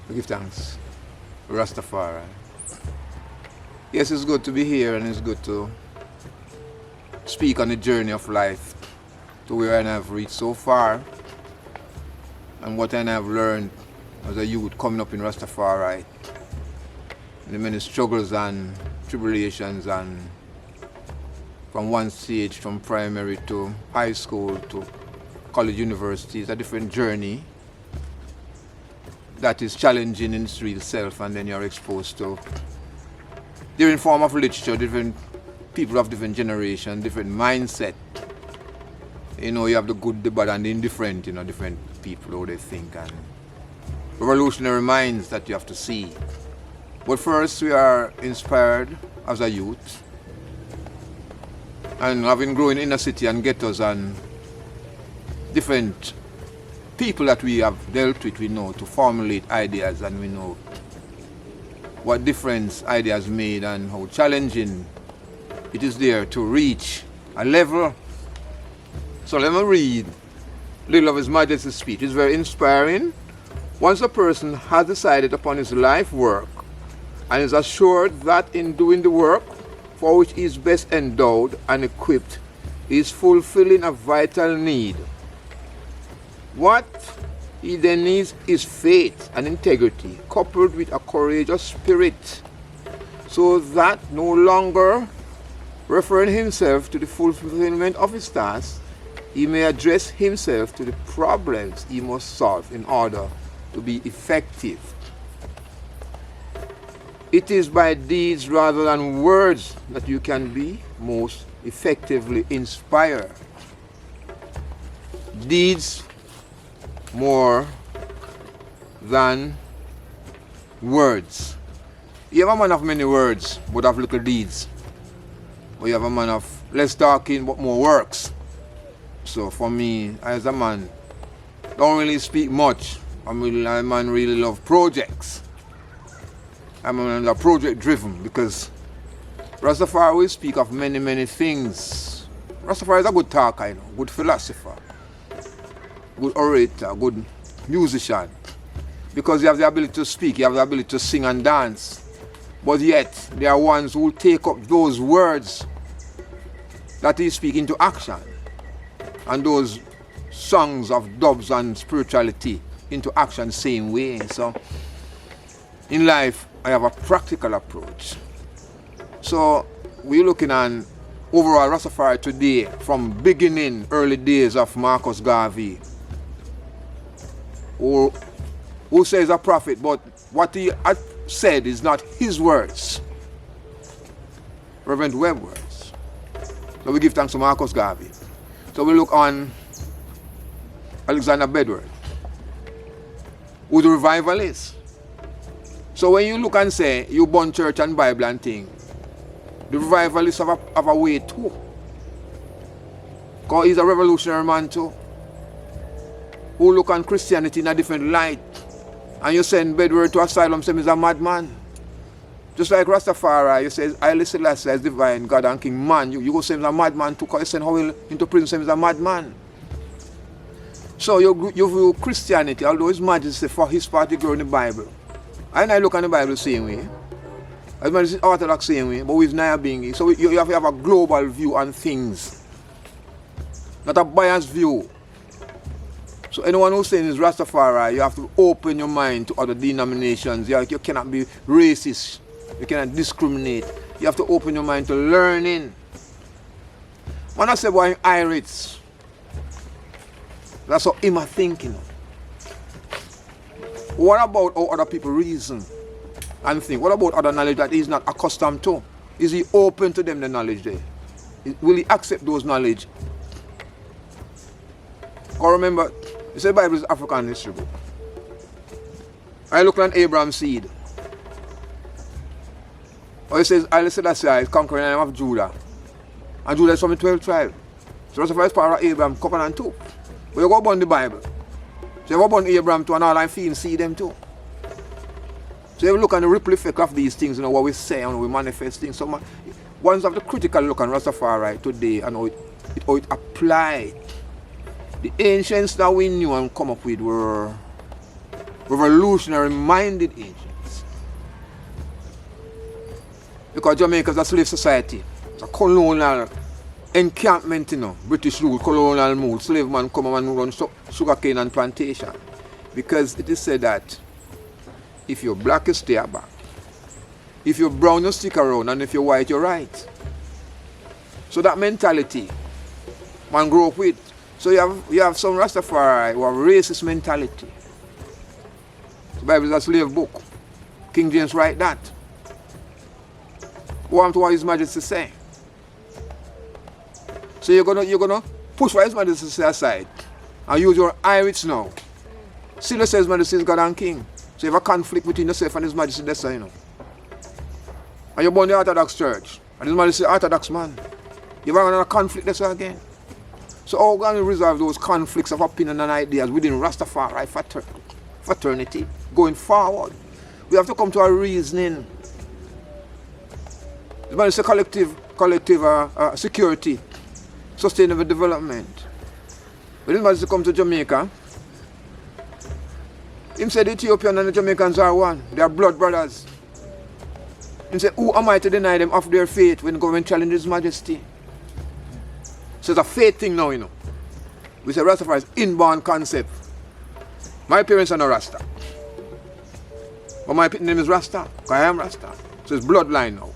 We give thanks. Rastafari. Yes, it's good to be here and it's good to speak on the journey of life to where I have reached so far and what I have learned as a youth coming up in Rastafari. The many struggles and tribulations, and from one stage, from primary to high school to college, university, it's a different journey that is challenging in its real self, and then you're exposed to different form of literature, different people of different generation, different mindset. You know, you have the good, the bad, and the indifferent, you know, different people, how they think, and revolutionary minds that you have to see. But first, we are inspired as a youth, and having grown in inner city and ghettos and different people that we have dealt with, we know to formulate ideas, and we know what difference ideas made and how challenging it is there to reach a level. So let me read little of His Majesty's speech. It's very inspiring. Once a person has decided upon his life work and is assured that in doing the work for which he is best endowed and equipped, he is fulfilling a vital need. What he then needs is faith and integrity, coupled with a courageous spirit, so that no longer referring himself to the fulfillment of his task, he may address himself to the problems he must solve in order to be effective. It is by deeds rather than words that you can be most effectively inspired. Deeds more than words. You have a man of many words but of little deeds. Or you have a man of less talking but more works. So for me, as a man, don't really speak much. I'm a man really love projects. I'm a man project driven, because Rastafari will speak of many things. Rastafari is a good talker, you know, good philosopher, good orator, good musician. Because you have the ability to speak, you have the ability to sing and dance. But yet, there are ones who take up those words that he speak into action, and those songs of dubs and spirituality into action same way. So in life, I have a practical approach. So we're looking at overall Rastafari today, from beginning, early days of Marcus Garvey, who says a prophet, but what he had said is not his words, Reverend Webb words. So we give thanks to Marcus Garvey. So we look on Alexander Bedworth, who's a revivalist. So when you look and say you burn church and Bible and thing, the revivalists have a way too. Because he's a revolutionary man too, who look on Christianity in a different light. And you send Bedworth to asylum, say he's a madman. Just like Rastafari, you say Haile Selassie is divine God and King man. You go say he's a madman too, because you send Haile into prison, say he's a madman. So you view Christianity, although His Majesty for his part, you grow in the Bible. And I look at the Bible the same way. As much as it's Orthodox same way, but with Nyabinghi. So you have to have a global view on things, not a biased view. So anyone who's saying is Rastafari, you have to open your mind to other denominations. You cannot be racist. You cannot discriminate. You have to open your mind to learning. When I say boy Irish, that's how him are thinking. What about how other people reason and think? What about other knowledge that he's not accustomed to? Is he open to them, the knowledge there? Will he accept those knowledge? Because remember, you say the Bible is African history book. I look at Abraham's seed. Or it says, Haile Selassie is conquering the name of Judah. And Judah is from the 12th tribe. So Rastafari is part of Abraham, covenant too. But you go upon the Bible. So you go upon Abraham too, and all I'm feeling see them too. So you look at the ripple effect of these things, you know, what we say and we manifest things. So ones have the critical look on Rastafari today and how it applied. The ancients that we knew and come up with were revolutionary-minded agents. Because Jamaica is a slave society. It's a colonial encampment, you know. British rule, colonial mood. Slave man come and run sugarcane and plantation. Because it is said that if you're black, you stay back. If you're brown, you stick around. And if you're white, you're right. So that mentality, man grew up with. So you have some Rastafari who have racist mentality. The Bible is a slave book. King James write that. What His Majesty say? So you're gonna push what His Majesty say aside and use your Irish now. Still says His Majesty is God and King. So you have a conflict between yourself and His Majesty, that's you know. And you're born in the Orthodox Church, and His Majesty is Orthodox man. You have another conflict, that's again. So how can we resolve those conflicts of opinion and ideas within Rastafari fraternity going forward? We have to come to a reasoning. His Majesty collective security, sustainable development. When His Majesty come to Jamaica, He said the Ethiopians and the Jamaicans are one. They are blood brothers. He said, who am I to deny them of their faith when the government challenges His Majesty? So it's a faith thing now, you know. We say Rastafari is inborn concept. My parents are not Rasta. But my name is Rasta, because I am Rasta. So it's bloodline now.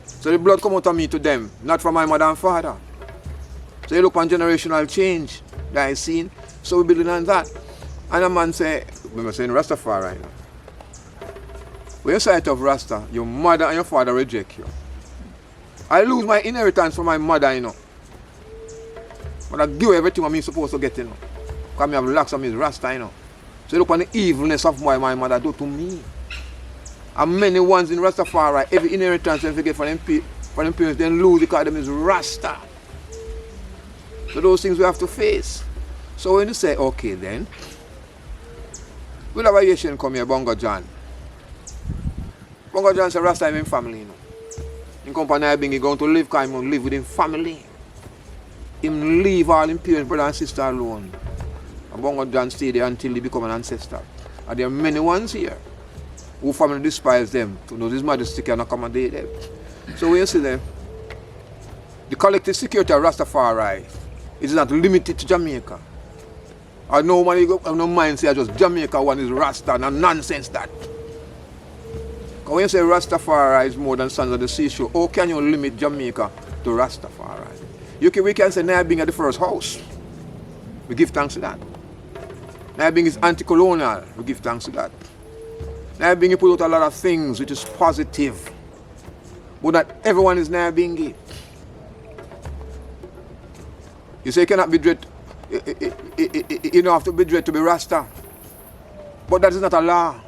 So the blood come out of me to them, not from my mother and father. So you look on generational change that I seen. So we're building on that. And a man say, remember saying Rastafari right now. When you say it of Rasta, your mother and your father reject you. I lose my inheritance from my mother, you know. But I give everything I'm supposed to get, you know. Because I have locks on me Rasta, you know. So you look on the evilness of what my mother do to me. And many ones in Rastafari, every inheritance they get from them parents, then lose because them is Rasta. So those things we have to face. So when you say, okay then, we'll have a Asian come here, Bongo John. Bongo John said Rasta is in family, you know. In company Nyabinghi going to live because he live with him family. Him leave all his parents, brother and sister alone. And Bongo John stay there until he become an ancestor. And there are many ones here who family despise them, to know His Majesty can accommodate them. So when you see them, the collective security of Rastafari is not limited to Jamaica. I know when you go, no mind say just Jamaica one is Rasta, no nonsense that. Because when you say Rastafari is more than Sons of the Seashore, how can you limit Jamaica to Rastafari? We can say Nyabinghi at the first house. We give thanks to that. Nyabinghi is anti-colonial. We give thanks to that. Nyabinghi put out a lot of things which is positive. But not everyone is Nyabinghi. You say you cannot be dread. You don't have to be dread to be Rasta. But that is not a law.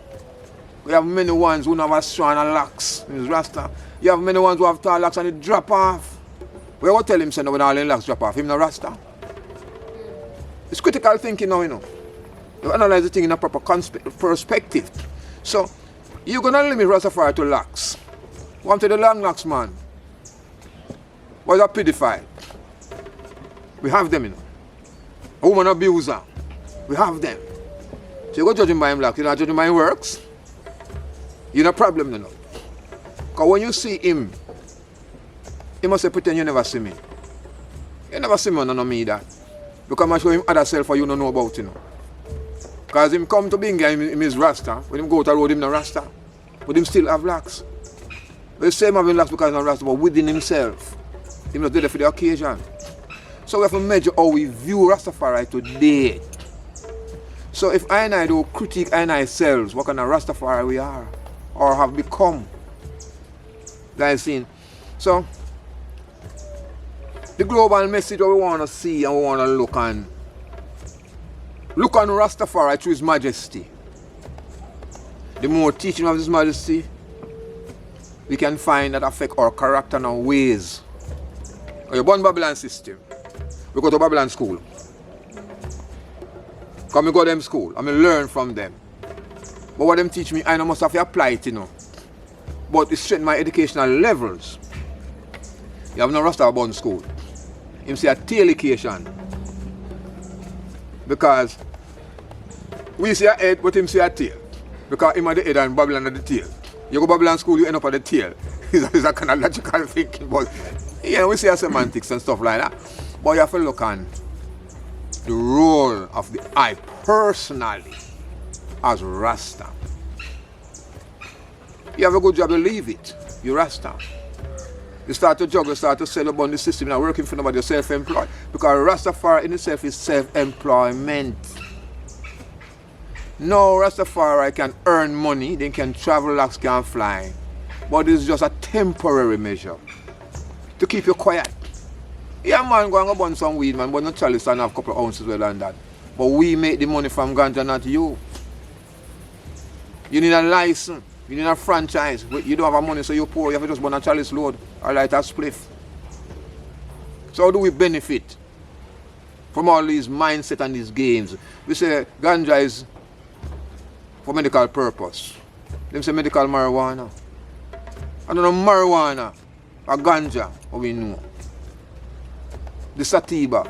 We have many ones who have a strand and locks in his Rasta. You have many ones who have tall locks and it drop off. We will tell him, say, no, when all in locks drop off, him no Rasta. It's critical thinking now, you know. You analyze the thing in a proper perspective. So, you're going to limit Rastafari to locks. One to the long locks, man. Why is that pedophile? We have them, you know. A woman abuser. We have them. So you go judge him by him locks. You don't judge him by him works. You're no problem, you know. Because when you see him, he must say, pretend you never see me. You never see me, no me that. Because I show him other self for you don't know about, you know. Because him come to Binga, him is Rasta. When him go to the road, him no Rasta. But him still have locks. The same having locks because he's not Rasta, but within himself. He not there for the occasion. So we have to measure how we view Rastafari today. So if I and I do critique I and I selves, what kind of Rastafari we are or have become. That is seen. So the global message that we want to see and we want to look on Rastafari through His Majesty. The more teaching of His Majesty, we can find that affect our character and our ways. You're born Babylon system. We go to Babylon school. Come we go to them school. I learn from them. But what them teach me, I know must have to apply it, you know. But it strengthens my educational levels. You have no Rasta born school. Him say a tail education. Because We see a head, but him see a tail. Because him at the head and Babylon at the tail. You go Babylon school, you end up at the tail. It's a kind of logical thinking. But yeah, we see a semantics and stuff like that. But you have to look on the role of the I personally as Rasta. You have a good job, you leave it. You Rasta. You start to juggle, start to sell about the system, you're not working for nobody, you're self-employed. Because Rastafari in itself is self-employment. No, Rastafari can earn money, they can travel, lax can fly. But it's just a temporary measure to keep you quiet. Yeah, man, go and go burn some weed, man, but not chalice and have a couple of ounces well and that. But we make the money from ganja, not you. You need a license, you need a franchise. You don't have money, so you're poor, you have to just burn a chalice load or light a spliff. So how do we benefit from all these mindset and these games? We say ganja is for medical purpose. They say medical marijuana. I don't know marijuana or ganja, what we know. The sativa,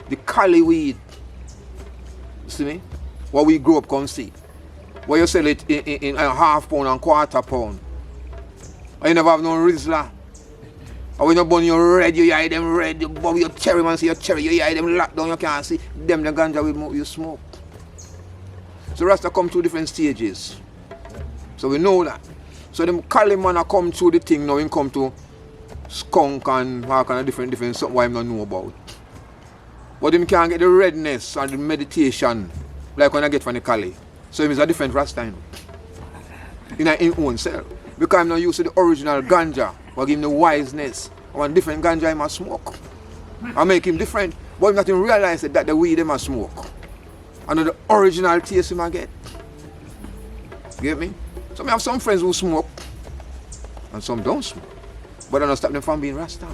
the cali weed. You see me? What we grow up come see. Where you sell it in a half pound and quarter pound. And you never have no Rizla. Or when you burn your red, you eye them red, you burn your cherry, man, see your cherry, you eye them locked down, you can't see. Them the ganja you smoke. So Rasta come through different stages. So we know that. So them Cali man come through the thing now, he come to skunk and all kind of different something why I don't know about. But him can't get the redness and the meditation like when I get from the Cali. So him is a different Rasta, you know, in his own self. Because I'm not used to the original ganja, but give him the wiseness. I want different ganja he must smoke. I make him different, but him not even realize that the weed he must smoke. And the original taste he must get. Get me? So I have some friends who smoke, and some don't smoke. But I don't stop them from being Rasta.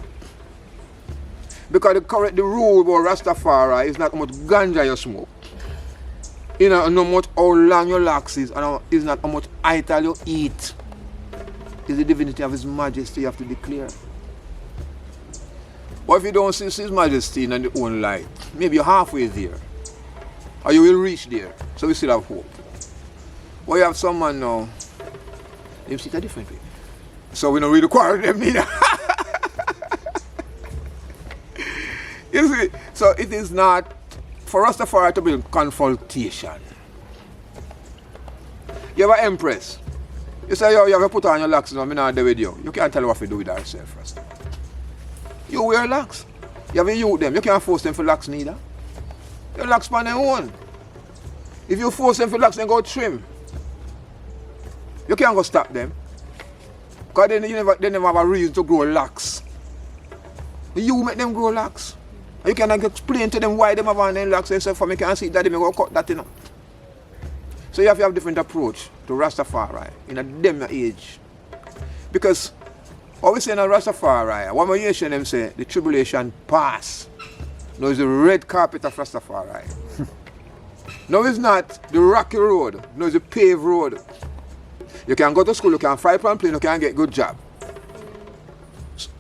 Because the rule about Rastafari is not how much ganja you smoke. You know, no much how long your lax is, and it's not how much ital you eat. It's the divinity of His Majesty you have to declare. But if you don't see His Majesty in the own light, maybe you're halfway there. Or you will reach there. So we still have hope. But you have someone now, they see it a different way. So we don't really quarrel them neither. You see, so it is not for Rastafari to build confrontation. You have an empress. You say, yo, you have to put on your locks, I'm not there with you. You can't tell her what to do with herself, Rasta. You wear locks. You have to use them. You can't force them for locks neither. Your locks on their own. If you force them for locks, then go trim. You can't go stop them. Because they never have a reason to grow locks. You make them grow locks. You cannot explain to them why they have on their locks and say, for me can't see that, they may go cut that, you know. So you have to have a different approach to Rastafari in a them age. Because what we say in a Rastafari, one more year them say the tribulation pass. No, it's the red carpet of Rastafari. No, it's not the rocky road. No, it's the paved road. You can go to school, you can fly from plane, you can get good job.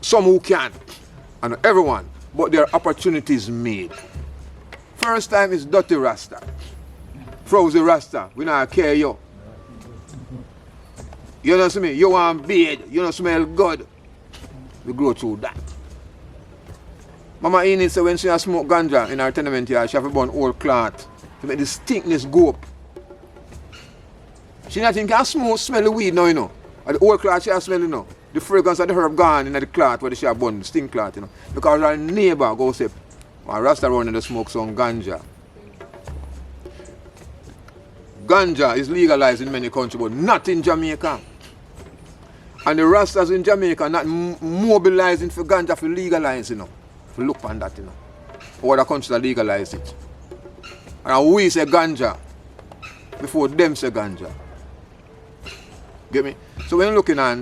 Some who can, and everyone, but there are opportunities made. First time is dirty Rasta. Frozen Rasta, we not care you. You know what I mean? You want beard, you don't smell good. We grow through that. Mama Enid said when she has smoke ganja in her tenement here, she have to burn old cloth to make the stinkness go up. She not think can smell the weed now, you know. And the old cloth she has smell, you know. The fragrance of the herb gone in the cloth where she have burn, the stink cloth, you know. Because her neighbor go say, well, Rasta running the smoke some ganja. Ganja is legalized in many countries, but not in Jamaica. And the Rastas in Jamaica not mobilizing for ganja for legalize, you know. For look on that, you know. Other countries that legalize it. And we say ganja before them say ganja. Get me? So when you're looking at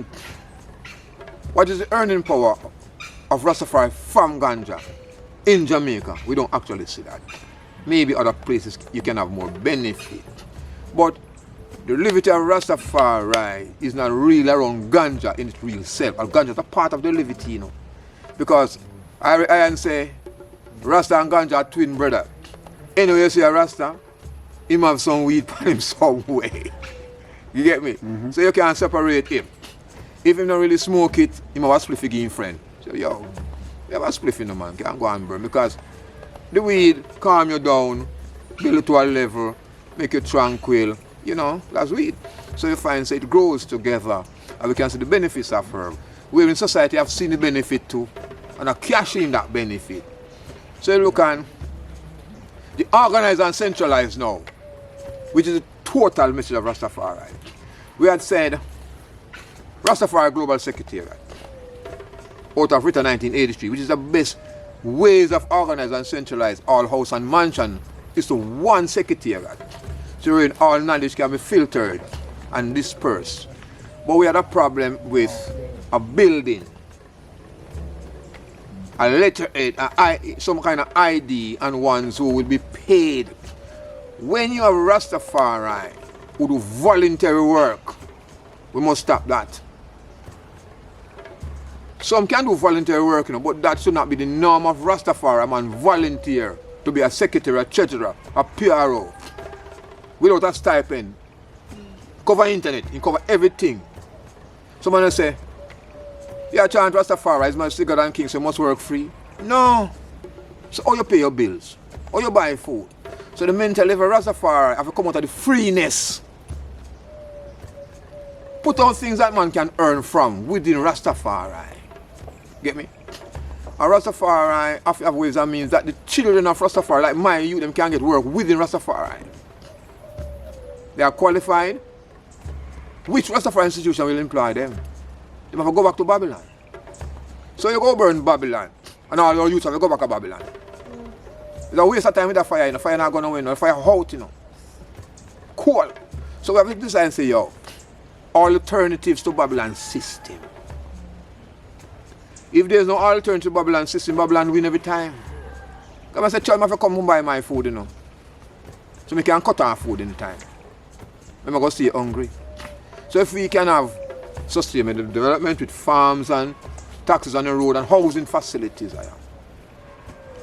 what is the earning power of Rastafari from ganja in Jamaica, we don't actually see that. Maybe other places you can have more benefit. But the liberty of Rastafari is not really around ganja in its real self. And ganja is a part of the liberty, you know. Because I say Rasta and ganja are twin brother. Anyway, you see a Rasta, him have some weed on him some way. You get me? So you can't separate him. If him not really smoke it, him have a spliff again friend. So yo, you have a spliff in the man, can't go and burn because the weed calm you down, build it to a level, make you tranquil, you know, that's weed. So you find so it grows together and we can see the benefits of herb. We in society have seen the benefit too and are cashing that benefit. So you look at the organized and centralized now, which is the total message of Rastafari. We had said Rastafari Global Secretariat out of Written 1983, which is the best ways of organized and centralized all house and mansion is to one secretariat. So wherein all knowledge can be filtered and dispersed. But we had a problem with a building, a letterhead, some kind of ID and ones who will be paid. When you have Rastafari who do voluntary work, we must stop that. Some can do voluntary work, you know, but that should not be the norm of Rastafari. Man volunteer to be a secretary, a treasurer, a PRO, without a stipend. Cover internet, you cover everything. Someone will say, yeah, chant Rastafari is much bigger than king, so you must work free. No. So how you pay your bills? How you buy food? So the mentality of Rastafari have to come out of the freeness. Put out things that man can earn from within Rastafari. Get me? And Rastafari have ways that means that the children of Rastafari, like my youth, them can get work within Rastafari. They are qualified. Which Rastafari institution will employ them? They have to go back to Babylon. So you go burn Babylon, and all your youths have to go back to Babylon. It's a waste of time with the fire, you know. Fire not going to win, the fire hot, you know. Cool. So we have to decide and say, yo, alternatives to Babylon system. If there's no alternative to Babylon system, Babylon win every time. Come and say, child, I have to come and buy my food, you know. So we can cut our food in the time. I'm going to stay hungry. So if we can have sustainable development with farms and taxes on the road and housing facilities,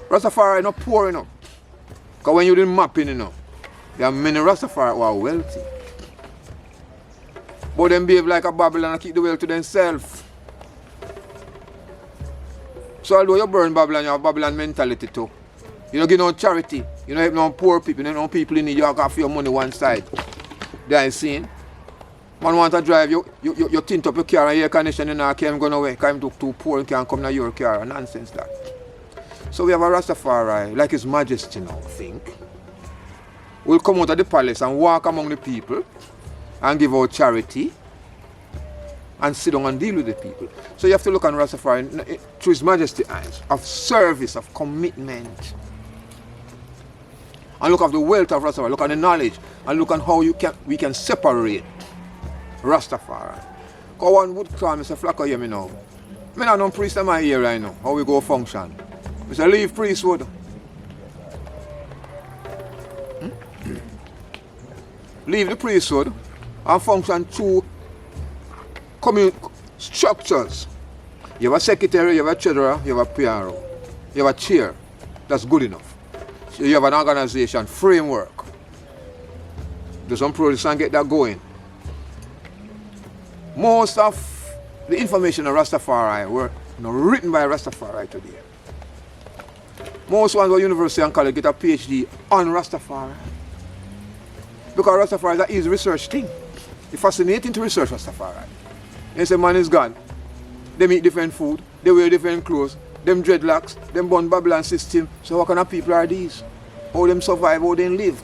Rastafari not poor, you know. Because when you do mapping, you know, there are many Rastafari who are wealthy. But them behave like a Babylon and keep the wealth to themselves. So although you burn Babylon, you have Babylon mentality too. You don't give no charity. You don't help no poor people. You don't know people in need. You have got your money one side. They ain't seen. Man want to drive, you tint up your car and air conditioning and you can't go nowhere because I'm too poor and can't come to your car. Nonsense that. So we have a Rastafari, like His Majesty now, I think. Will come out of the palace and walk among the people and give out charity and sit down and deal with the people. So you have to look on Rastafari through His Majesty eyes of service, of commitment. And look at the wealth of Rastafari, look at the knowledge, and look at how we can separate Rastafari. Because one would call Mr. Flako here me now. I don't know priest in my ear right now, how we go function. Mr. Leave priesthood. Leave the priesthood and function through structures. You have a secretary, you have a treasurer, you have a PRO, you have a chair. That's good enough. So you have an organization framework. Do some projects and get that going. Most of the information on Rastafari were written by Rastafari today. Most ones at university and college get a PhD on Rastafari. Because Rastafari is an easy research thing. It's fascinating to research Rastafari. They say man is gone. They eat different food, they wear different clothes, them dreadlocks, them born Babylon system. So what kind of people are these? How them survive, how they live?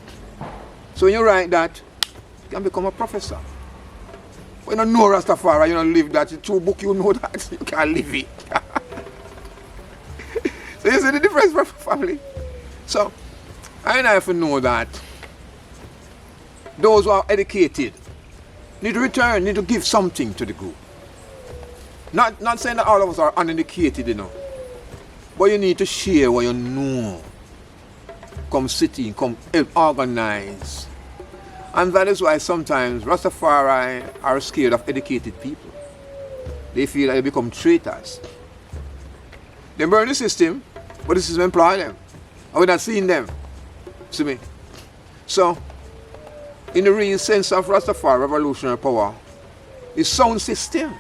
So when you write that, you can become a professor. When you don't know Rastafari, you don't live that. It's through book you know that. You can't live it. So you see the difference for family. So I have to know that those who are educated need to return, need to give something to the group. Not saying that all of us are uneducated, you know. But you need to share what you know. Come city, come organize. And that is why sometimes Rastafari are scared of educated people. They feel that they become traitors. They burn the system, but the system employ them. And we're not seeing them. See me? So, in the real sense of Rastafari revolutionary power, is sound system.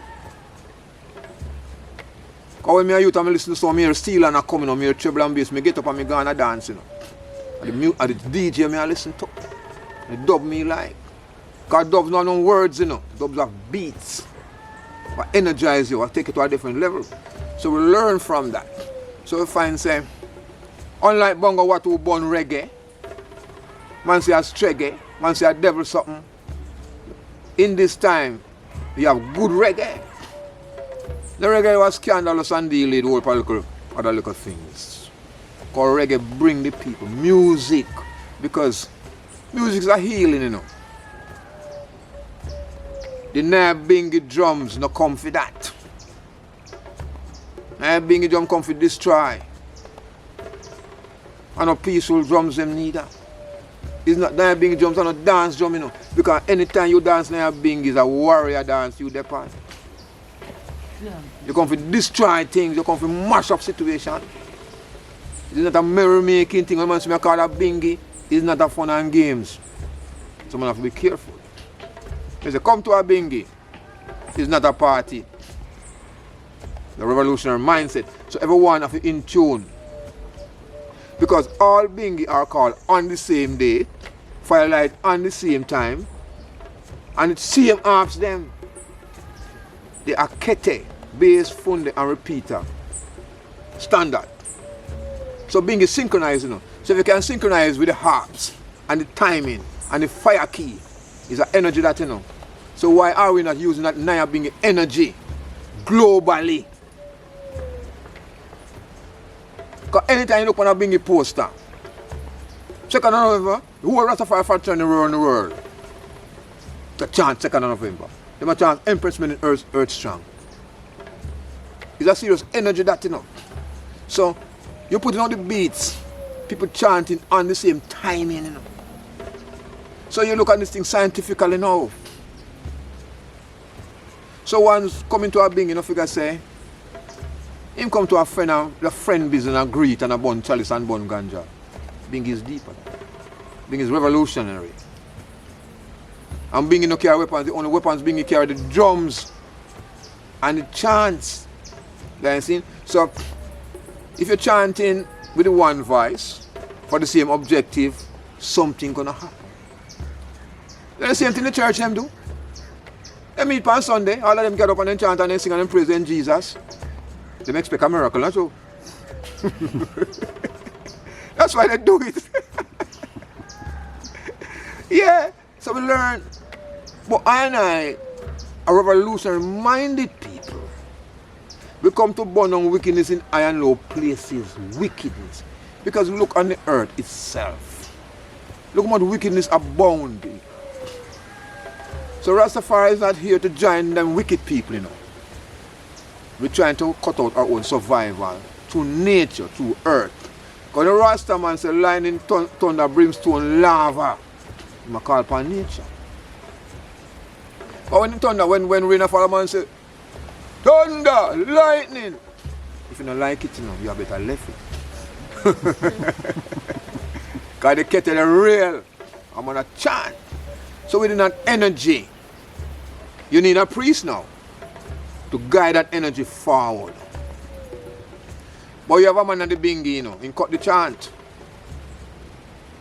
Because when I youth and I listen to some here steel and I come in, I hear treble and bass, I get up and I go and dance, you know. And the DJ I listen to, the dub me like. Because dubs not on words, you know. Dubs have beats. But energize you, I take it to a different level. So we learn from that. So we find, say, unlike Bongo what who born reggae, man say a streggae, man say a devil something. In this time, you have good reggae. The reggae was scandalous and delayed all other little things. Because reggae bring the people music, because music is a healing, you know. The Nyabinghi drums no come for that. Nyabinghi drum come for destroy. And no peaceful drums them neither. It's not Nyabinghi drums and no dance drum, you know. Because anytime you dance Nyabinghi is a warrior dance you depend. Yeah. You come for destroy things, you come for mash up situation. It's not a merry-making thing. When man say I call it bingy, it's not a fun and games. So man have to be careful. They say come to a bingy, it's not a party. The revolutionary mindset. So everyone have to in tune. Because all bingy are called on the same day, firelight on the same time, and it's same apps them. They are kete, bass, funde, and repeater. Standard. So bingy synchronized, you know. So if you can synchronize with the harps and the timing and the fire key, it's an energy that you know. So why are we not using that Nyabinghi energy globally? Because anytime you look on a bingy poster, 2nd of November, the whole Rastafari factory around the world. The chant 2nd of November. They might chant Empress Men in Earth Strong. It's a serious energy that you know. So you're putting on the beats, people chanting on the same timing, you know. So you look at this thing scientifically now. So one's coming to a bingy, you know, figure say, him come to a friend and the friend business and greet and a bun chalice and bun ganja. Bingy is deeper. Bingy is revolutionary. And bingy no carry weapons, the only weapons bingy carry the drums and the chants. You see? So if you're chanting with the one voice for the same objective, something gonna happen. The same thing the church them do. They meet on Sunday, all of them get up and then chant and then sing and then praise in Jesus. They expect a miracle, not so. That's why they do it. Yeah, so we learn. But I are revolutionary-minded people. We come to burn on wickedness in high and low places. Wickedness. Because we look on the earth itself. Look how much wickedness abounding. So Rastafari is not here to join them wicked people, you know. We're trying to cut out our own survival through nature, through earth. Because the Rasta man say lightning, thunder, brimstone, lava. You call upon nature. But when the thunder, when rain fall, man say, thunder, lightning. If you don't like it, you know, you better left it. Because the kettle is real. I'm on a chant. So within that energy, you need a priest now to guide that energy forward. But you have a man at the bingy, you know, and cut the chant.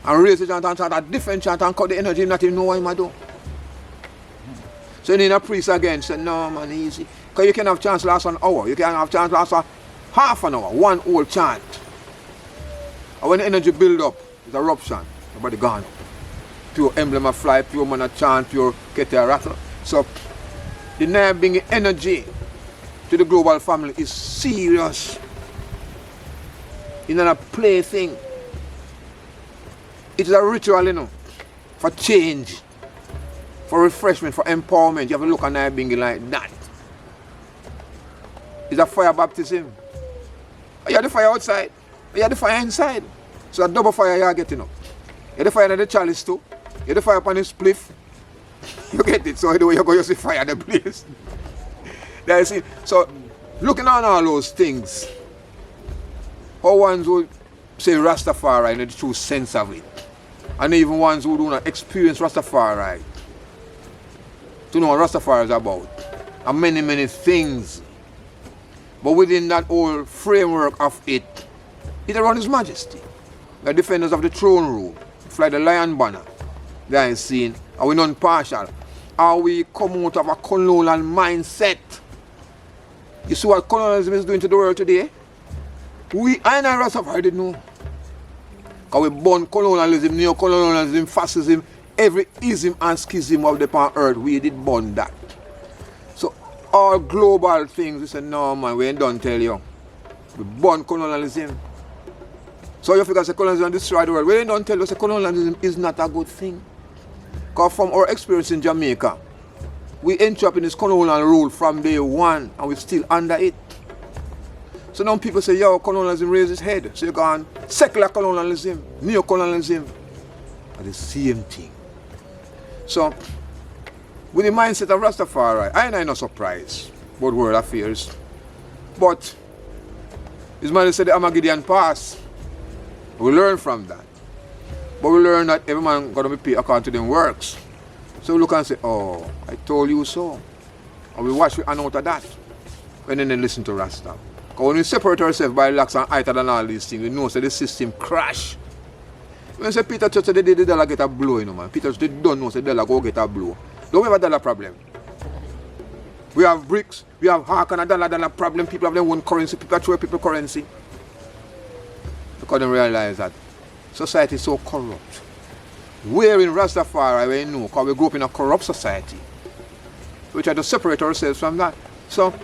And raise the chant and chant a different chant and cut the energy, not even know what he do. So you need a priest again. Say, no man, easy. Because you can have chance last an hour. You can have chance last half an hour. One whole chant. And when the energy build up, it's eruption. Everybody gone. Pure emblem of fly, pure man a chant, pure kettle rattle. So the Nyabinghi energy to the global family is serious. It's not a plaything. It is a ritual, you know, for change, for refreshment, for empowerment. You have to look at Nyabinghi like that. It's a fire baptism. You have the fire outside, you have the fire inside. So a double fire you are getting up. You have the fire in the chalice too. You have the fire upon the spliff. You get it. So the way you go, you see fire the place. There you see. So looking on all those things, how ones would say Rastafari in the true sense of it, And even ones who do not experience Rastafari to know what Rastafari is about. And many, many things. But within that whole framework of it, it's around His Majesty. The defenders of the throne room, fly the lion banner. They are seen. Are we non-partial? Are we come out of a colonial mindset? You see what colonialism is doing to the world today? I and Rastafari didn't know. Because we born colonialism, neo-colonialism, fascism, every ism and schism of the pan earth, we did born that. So all global things, we say, no man, we ain't done tell you. We born colonialism. So you figure say colonialism destroy the world. We ain't done tell you say colonialism is not a good thing. Because from our experience in Jamaica, we enter up in this colonial rule from day one and we're still under it. So now people say, yo, colonialism raised its head. So you go on secular colonialism, neo-colonialism, are the same thing. So, with the mindset of Rastafari, I ain't no surprise about world affairs. But, His Majesty said the Armageddon pass. We learn from that. But we learn that every man got to be paid according to their works. So we look and say, oh, I told you so. And we watch and out of that. And then they listen to Rasta. Because when we separate ourselves by lax and height and all these things, we know that the system crash. When you say Peter Church said the dollar get a blow, you know, man. Peter they don't know say the dollar go get a blow. Don't have a dollar problem. We have bricks, we have Hark and a dollar problem. People have their own currency, people throw people currency. Because they realize that society is so corrupt. Where in Rastafari we know, because we grew up in a corrupt society. We try to separate ourselves from that. So,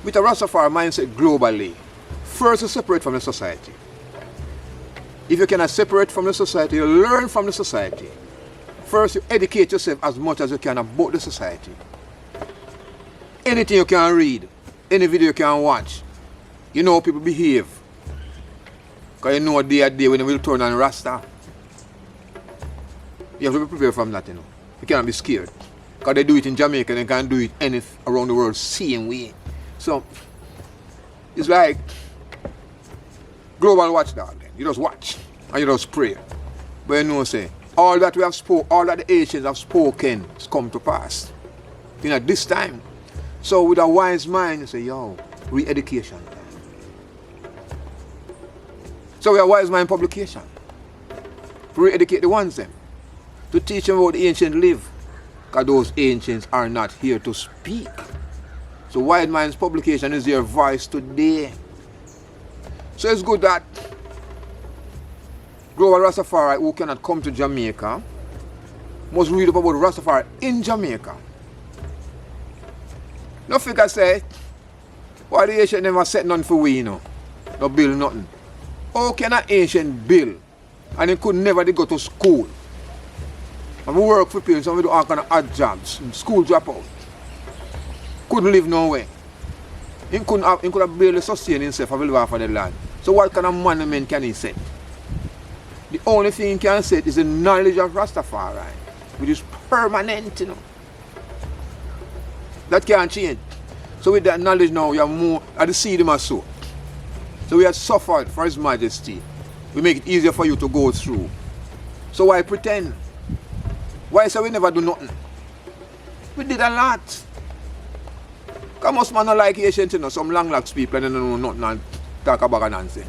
with a Rastafari mindset globally, first you separate from the society. If you cannot separate from the society, you learn from the society. First you educate yourself as much as you can about the society. Anything you can read, any video you can watch, you know how people behave. Because you know day at day when they will turn on Rasta. You have to be prepared from that, you know. You cannot be scared. Because they do it in Jamaica, they can do it anywhere around the world same way. So, it's like global watchdog then. You just watch and you just pray. But you know, say, all that we have spoken, all that the ancients have spoken has come to pass. You know, this time. So with a wise mind, you say, yo, re-education. So we have wise mind publication. To re-educate the ones then. To teach them how the ancients live. Because those ancients are not here to speak. So Wise Minds publication is your voice today. So it's good that global Rastafari who cannot come to Jamaica must read up about Rastafari in Jamaica. No figure say, why the ancient never set none for we, you know? No build nothing. How can an ancient build and he could never go to school? And we work for people, some we do all kind of odd jobs, school dropout. Couldn't live nowhere. He could have barely sustained himself and live off of the land. So what kind of monument can he set? The only thing he can set is the knowledge of Rastafari, which is permanent, you know. That can't change. So with that knowledge now, we have more at the seed of soul. So we have suffered for His Majesty. We make it easier for you to go through. So why pretend? Why say we never do nothing? We did a lot. Because most man not like Asians, you know, some long locks people and they don't know nothing and talk about nonsense.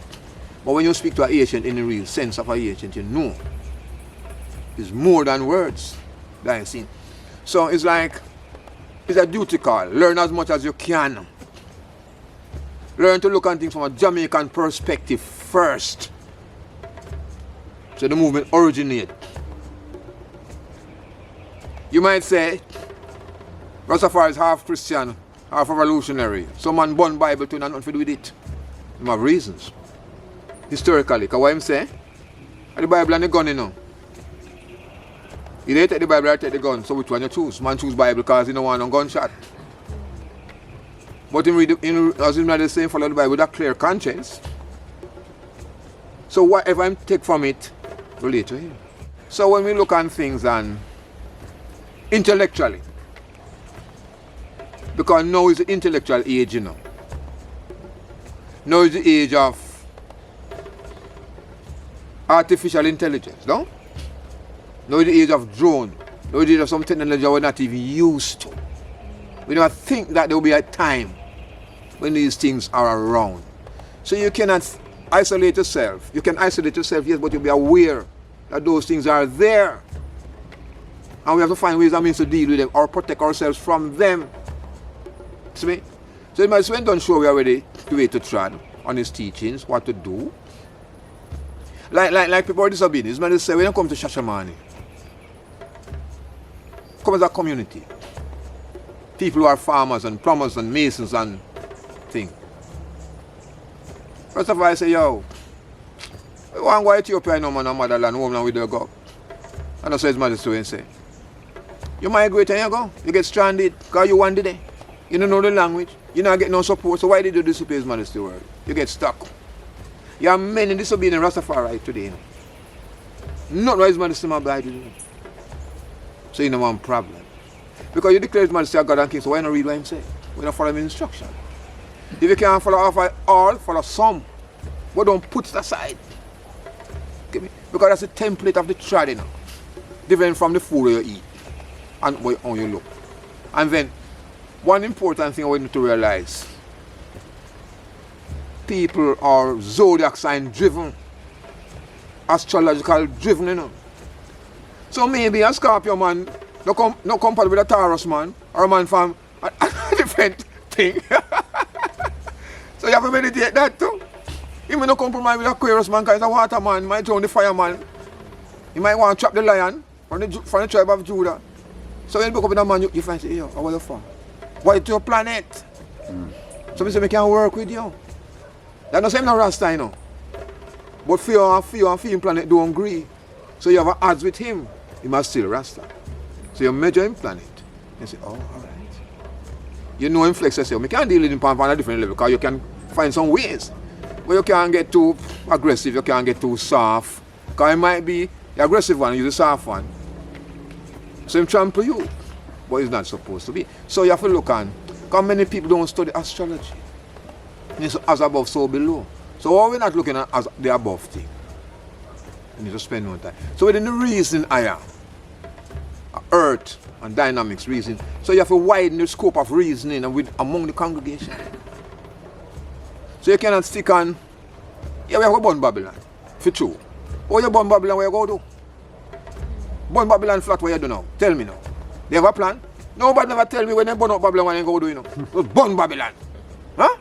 But when you speak to an Asian in the real sense of an Asian, you know it's more than words that I see. So it's like, it's a duty call. Learn as much as you can. Learn to look at things from a Jamaican perspective first. So the movement originates. You might say, Rastafari is half Christian, half revolutionary. Some man born Bible to and nothing to do with it. They have reasons. Historically, because what I'm saying, the Bible and the gun, you know. You don't take the Bible or take the gun, so which one you choose? Man choose Bible because he don't want no gunshot. But as in the same, follow the Bible with a clear conscience. So whatever I take from it, relate to him. So when we look at things and intellectually, because now is the intellectual age, you know. Now is the age of artificial intelligence, no? Now in the age of drone, now in the age of some technology we're not even used to. We never think that there will be a time when these things are around. So you cannot isolate yourself. You can isolate yourself, yes, but you'll be aware that those things are there. And we have to find ways and means to deal with them or protect ourselves from them. See me? So my friend don't show we already the way to tread on his teachings, what to do. Like people are disobedient. This man say when you come to Shashamani, come as a community. People who are farmers and plumbers and masons and things. First of all I say, yo, we want to go to Ethiopia no man and motherland, home and we do go. And that's what his mother story and say. You migrate and you go. You get stranded because you wanted it. You don't know the language. You don't get no support. So why did you disappear his mother's story? You get stuck. You have many disobedient Rastafari today. Not why his mother still my do. So you know one problem. Because you declare his mother say God and King, so why not read what him say? Why not follow his instruction? If you can't follow all, follow some. But don't put it aside. Okay? Because that's the template of the tribe, you know. Different from the food you eat and how you look. And then, one important thing I want you to realize. People are zodiac sign driven. Astrological driven, you know. So maybe a Scorpio man no compatible with a Taurus man or a man from a different thing. So you have to meditate that too. He may not compromise with Aquarius man because he's a water man, he might join the fire man. He might want to trap the lion from the tribe of Judah. So when you look up in a man, you find, say, yo, how are you from? Why it's your planet? So we say, we can work with you. That's not saying no Rasta, you know. But fear and fear planet don't agree. So you have an odds with him. He must still Rasta. So you measure him planet. You say, oh, alright. You know him flex yourself. You can't deal with him on a different level because you can find some ways. But you can't get too aggressive, you can't get too soft. Because it might be the aggressive one, you're the soft one. So him trample you. But it's not supposed to be. So you have to look on. Because many people don't study astrology. It's as above, so below. So all we're not looking at as the above thing. You need to spend more time. So within the reason higher, earth and dynamics reason. So you have to widen the scope of reasoning and among the congregation. So you cannot stick on, yeah, we have to burn Babylon. For true. Oh, you burn Babylon, where you go do? Burn Babylon flat, where you do now? Tell me now. They have a plan? Nobody never tell me when they burn up Babylon, what you go do, you know. Just burn Babylon. Huh?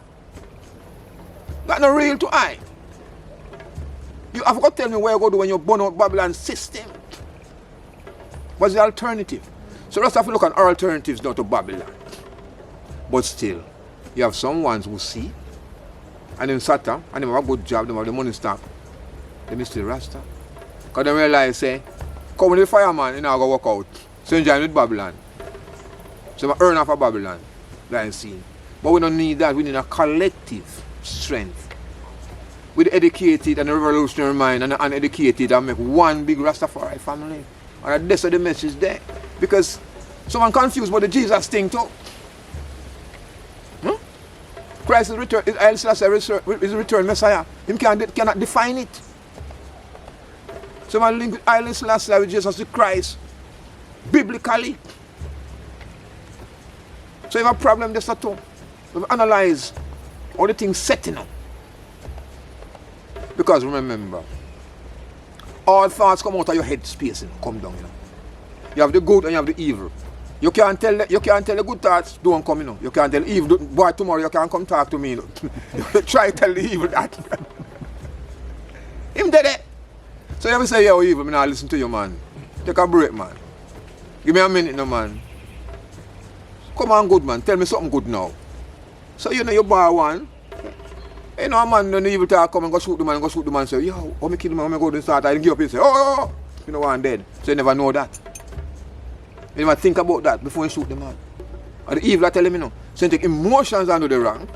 That's not real to I. You have to tell me where you go do when you burn out Babylon system. What's the alternative? So let's have to look at alternatives now to Babylon. But still, you have some ones who see, and then Satan, and they have a good job, they have the money stack. They still Rasta. Because they realize, say, come with the fireman, you know, go work out. So you join with Babylon. So you earn off of Babylon. That scene. But we don't need that. We need a collective strength. With the educated and the revolutionary mind and the uneducated and make one big Rastafari family. And that's the message there. Because someone confused about the Jesus thing too. Christ is return, is Haile Selassie is return Messiah. Him cannot define it. Someone link Haile Selassie with Jesus the Christ. Biblically. So you have a problem just at all. We analyze all the things setting up. Because remember, all thoughts come out of your head space and come down, you know. You have the good and you have the evil. You can't tell the good thoughts, don't come, you know. You can't tell evil, boy, tomorrow you can't come talk to me, you know. Try to tell the evil that. Him did it. So you ever say you're evil, I listen to you, man. Take a break, man. Give me a minute, no, man. Come on, good man, tell me something good now. So you know you bar one. You know a man when the evil talk come and go shoot the man, say, yo, how me kill the man, how me go to the start, and give up and say, oh, you know one dead. So you never know that. You never think about that before you shoot the man. And the evil I tell him, you know, so you take emotions and do the wrong.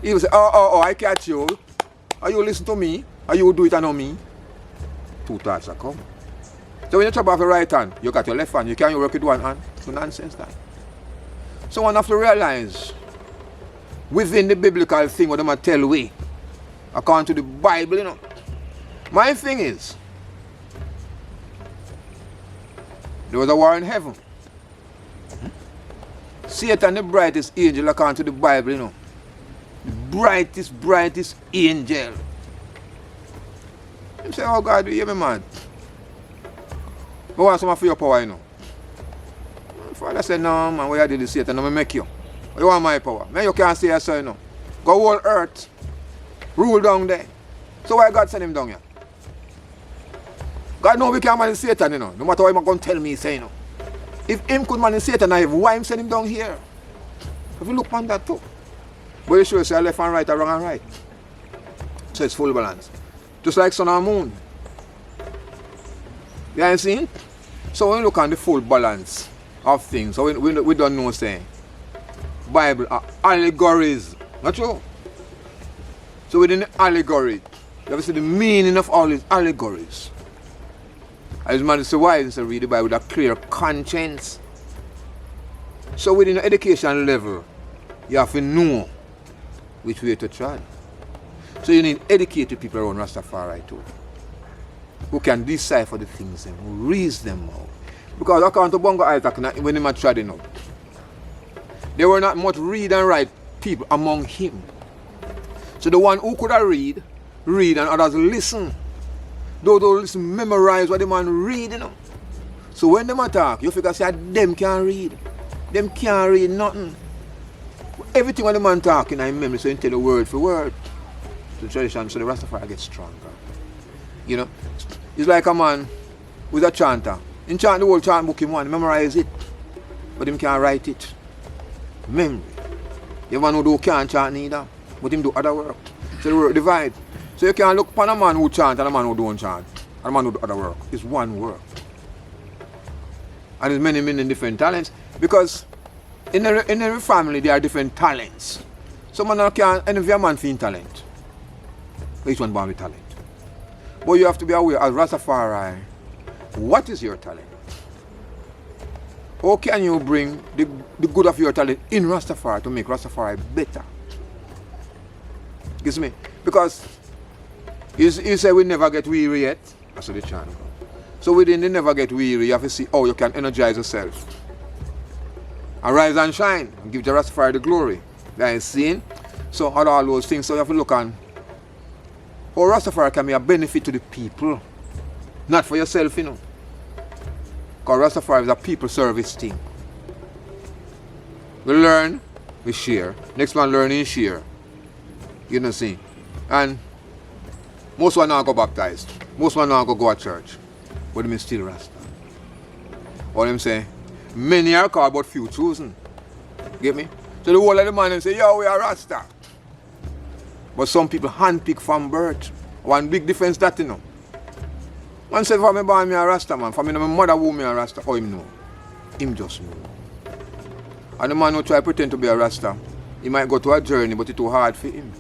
Evil say, oh, I catch you. Are you listen to me? Are you do it and not me? Two thoughts are come. So when you chop off your right hand, you got your left hand, you can't work with one hand. It's nonsense that. So one have to realize within the biblical thing what them tell we, according to the Bible, you know. My thing is, There was a war in heaven. Satan, the brightest angel, according to the Bible, you know. The brightest angel. He say, oh God, you hear me, man? I want some of your power, you know. Father said, no, man, what you did to Satan, I'm going to make you. You want my power? Man, you can't say so, you know. Go whole earth. Rule down there. So why God send him down here? God know we can't manage Satan, you know. No matter what he's going to tell me, say, you know. If him could manage Satan, why him send him down here? If you look on that too. But you sure say left and right or wrong and right. So it's full balance. Just like sun and moon. You ain't seen? So when you look on the full balance of things, so we don't know saying Bible are allegories. Not true? So within the allegory, you have to see the meaning of all these allegories. As man say why is to read the Bible with a clear conscience. So within the education level, you have to know which way to tread. So you need educated people around Rastafari too, who can decipher the things and who reason them out. Because according to Bongo Cecil, when they were treading out, there were not much read and write people among him. So the one who could read and others listen. Those who listen memorize what the man read, you know. So when them attack, you figure say them can't read. Them can't read nothing. Everything what the man talking in memory, so you tell the word for word. The tradition, so the Rastafari gets stronger. You know? It's like a man with a chanter. In chant the whole chant book him one, memorize it. But him can't write it. Memory. You man who can't chant neither, but him do other work. So the work divide. So you can't look upon a man who chant and a man who don't chant. And a man who do other work. It's one work. And there's many different talents. Because in every family there are different talents. Some man can't envy a man for talent. Each one born with talent. But you have to be aware as Rastafari, what is your talent? How can you bring the good of your talent in Rastafari to make Rastafari better? You see me? Because you say we never get weary yet. That's what the chant goes. So within the never get weary, you have to see how you can energize yourself. And rise and shine and give the Rastafari the glory. That is seen. So all those things, so you have to look on how Rastafari can be a benefit to the people. Not for yourself, you know. Because Rastafari is a people service thing. We learn, we share. Next one learn and share. You know see. And most one now go baptized. Most one now go to church. But them is still Rasta. Or them say, many are called but few chosen. Get me? So the whole of the man them say, yo, we are Rasta. But some people handpick from birth. One big difference that you know. One say for me born me a Rasta man. For me my mother who me a Rasta. Oh him know. Him just know. And the man who try pretend to be a Rasta, he might go to a journey but it's too hard for him.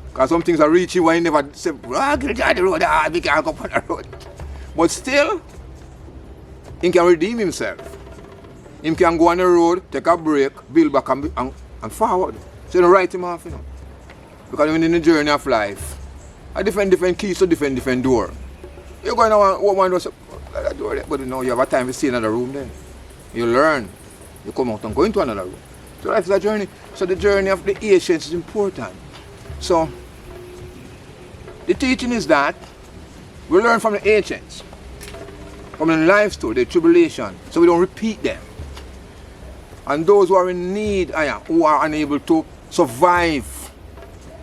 Because some things are reachy when he never say, get down the road, we can't go on the road. But still, he can redeem himself. He can go on the road, take a break, build back and forward. So you don't write him off, you know. Because when in the journey of life, a different keys to different door. You're going to one door, that door there, but you know, you have a time to see another room there. You learn. You come out and go into another room. So life is a journey. So the journey of the ancients is important. So, the teaching is that we learn from the ancients, from the life story, the tribulation, so we don't repeat them. And those who are in need, who are unable to survive,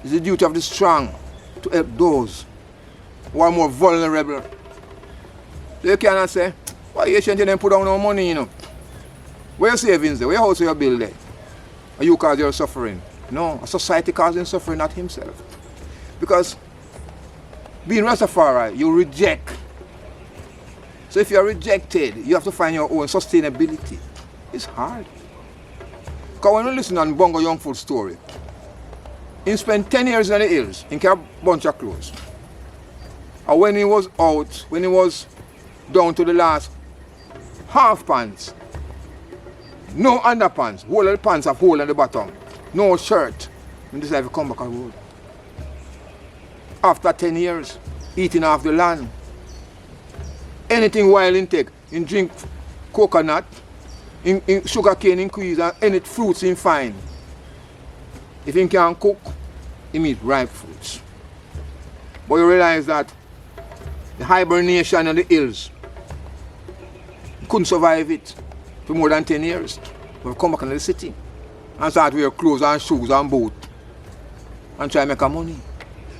it's the duty of the strong to help those who are more vulnerable. They cannot say, why ancient didn't put down no money, you know? Where your savings there? Where your house, where your bill there? And you cause your suffering? No, a society causing suffering, not himself. Because being Rastafari, you reject. So if you are rejected, you have to find your own sustainability. It's hard. Because when you listen on Bongo Youngfoot's story, he spent 10 years in the hills, in a bunch of clothes. And when he was out, when he was down to the last half pants, no underpants, whole of the pants have hole at the bottom, no shirt, and decided to come back on the road. After 10 years, eating off the land. Anything wild intake, in drink coconut, in sugar cane increase, and any fruits in fine. If he can cook, he eat ripe fruits. But you realize that the hibernation of the hills, he couldn't survive it for more than 10 years. We've come back into the city and start wear clothes and shoes and boat and try to make money.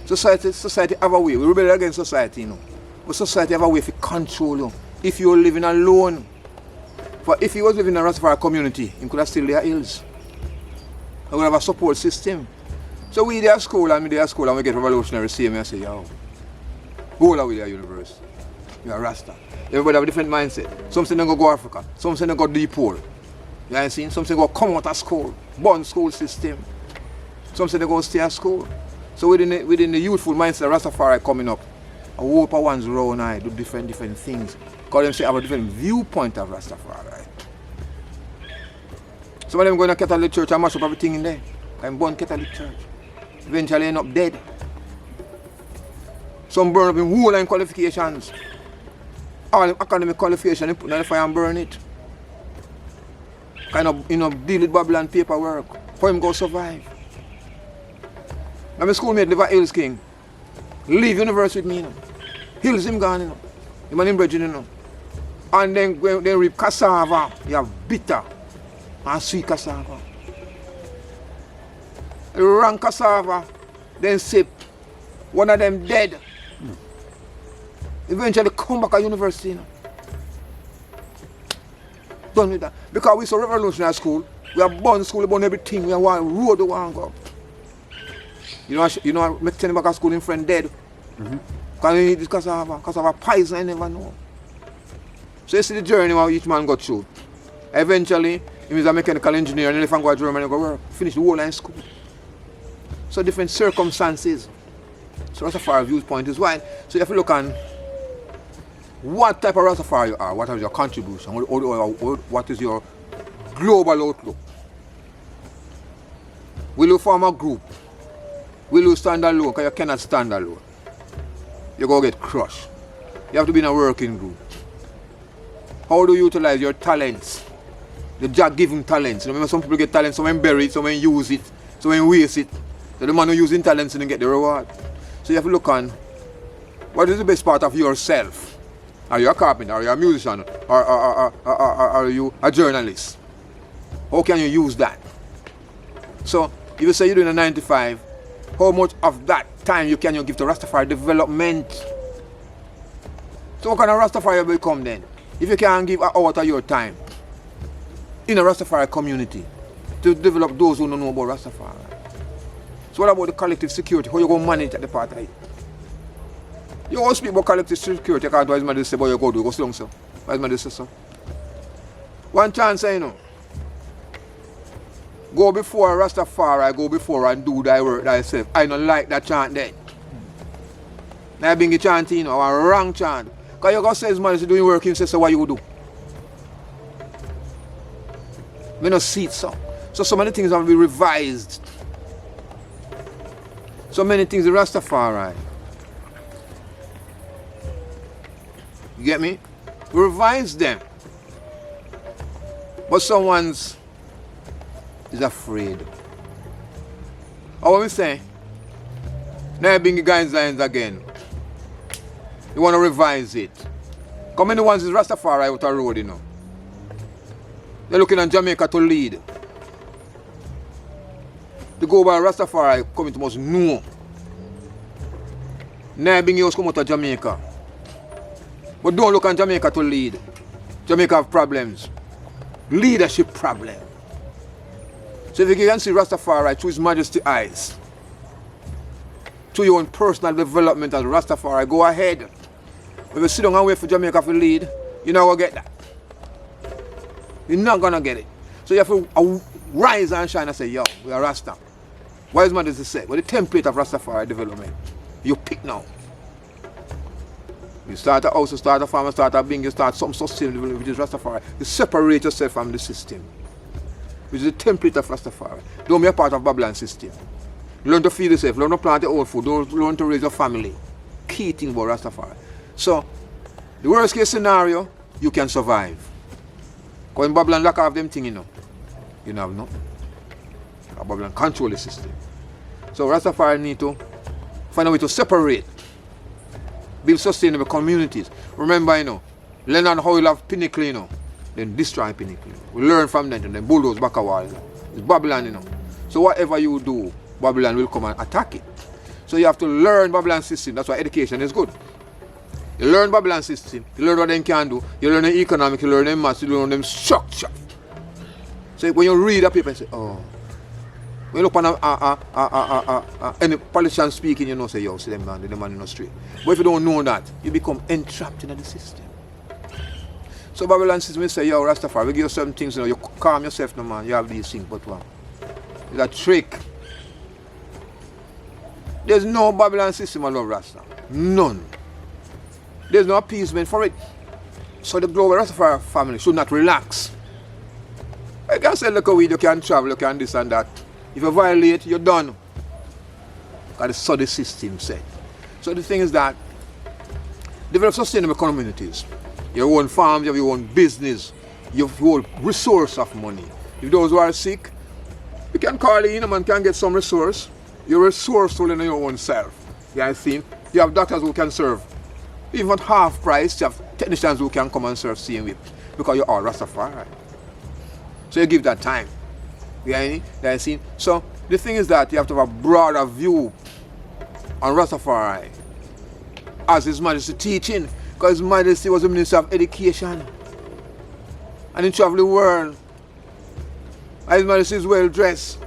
Society have a way. We rebel against society, you know. But society have a way to control you. If you're living alone, for if he was living in a Rastafari community, he could have still their hills. We would have a support system. So we there at school and we get revolutionary same and say, yo, go all with your university. You're a Rasta. Everybody have a different mindset. Some say they go Africa, some say they go deep hole. You know what I'm saying? Some say they go come out of school, born school system. Some say they go stay at school. So within the youthful mindset of Rastafari coming up, a whole of ones round eye do different things. Because them say have a different viewpoint of Rastafari. Some of them go to Catholic church and mash up everything in there. I'm born Catholic church. Eventually end up dead. Some burn up in whole line qualifications. All academic qualifications, they put in the fire and burn it. Kind of, deal with Babylon paperwork. For him go survive. My schoolmate live at Hills King. Leave university with me, you know. Hills him gone, you know. Him and him bridging, you know. And then when they reap cassava, you have bitter and sweet cassava. Wrong cassava, then sip. One of them dead. Eventually come back at university, you know. Done with that. Because we saw revolutionary school, we have born school, we born everything, we have one road we want to go. You know, make ten back at school in friend dead. Because he eat this cassava poison, I never know. So you see the journey how each man got through. Eventually, he was a mechanical engineer and then if I go to Germany and go work, finish the whole line school. So different circumstances. So Rastafari viewpoint is wide. So you have to look on what type of Rastafari you are, what is your contribution, what is your global outlook. Will you form a group? Will you stand alone? Because you cannot stand alone. You're going to get crushed. You have to be in a working group. How do you utilize your talents? The God-given talents. Remember, some people get talents, some bury it, some use it, some waste it. So the man who using talents and get the reward. So you have to look on what is the best part of yourself. Are you a carpenter? Are you a musician? Or are you a journalist? How can you use that? So if you say you're doing a 9 to 5, how much of that time you give to Rastafari development? So what kind of Rastafari you become then? If you can't give an hour of your time in a Rastafari community to develop those who don't know about Rastafari. So what about the collective security? How you going to manage at the part of it? You always speak about collective security, because why is my say, boy, you go do, go slung so. Why is my say so? One chance, you know. Go before Rastafari, go before and do thy work thyself. I don't like that chant there. Nyabinghi chant, you know, a wrong chant. Because you go say his man is doing work, he says, so what you do? We don't see it so. So many things have to be revised. So many things in Rastafari. You get me? We revise them. But someone's is afraid. Or what we say? Nyabinghi guidelines again. You want to revise it. How many ones is Rastafari out the road, you know? They're looking at Jamaica to lead. The go by Rastafari coming to must know. Nyabinghi was come out of Jamaica. But don't look at Jamaica to lead. Jamaica have problems. Leadership problem. So if you can see Rastafari through His Majesty's eyes, to your own personal development as Rastafari, go ahead. If you sit down and wait for Jamaica to lead, you're not going to get that. You're not going to get it. So you have to rise and shine and say, yo, we are Rasta. What is Majesty say? Well, the template of Rastafari development. You pick now. You start a house, you start a farm, you start a bing, you start some sustainable, which is Rastafari. You separate yourself from the system, which is the template of Rastafari. Don't be a part of Babylon system. Learn to feed yourself, learn to plant your own food, learn to raise your family. Key thing about Rastafari. So, the worst case scenario, you can survive. Because when Babylon lock off them thing, you don't have nothing. Babylon control the system. So Rastafari need to find a way to separate, build sustainable communities. Remember, learn on how you have Pinnacle, then destroy Pinnacle. We learn from them and then bulldoze back a wall. It's Babylon, So whatever you do, Babylon will come and attack it. So you have to learn Babylon system. That's why education is good. You learn Babylon system, you learn what they can do, you learn the economic, you learn them maths, you learn them structure. So when you read a paper and say, oh, when you look on any politician speaking, say, yo, see them man, the man in the street. But if you don't know that, you become entrapped in the system. So Babylon system will say, yo, Rastafari, we give you certain things, you calm yourself, no man, you have these things, but what? It's a trick. There's no Babylon system I love Rasta. None. There's no appeasement for it. So the global Rastafari family should not relax. You can say, look a weed, you can travel, you can this and that. If you violate, you're done. That's so the system said. So the thing is that develop sustainable communities. Your own farms, you have your own business, you have your own resource of money. If those who are sick, you can call in, man can get some resource. You're resourceful in your own self. You see? You have doctors who can serve. Even at half price, you have technicians who can come and serve same with. Because you're all Rastafari. So you give that time. You see? So the thing is that you have to have a broader view on Rastafari as His Majesty teaching. Because His Majesty was the Minister of Education. And he traveled the world. And His Majesty is well dressed.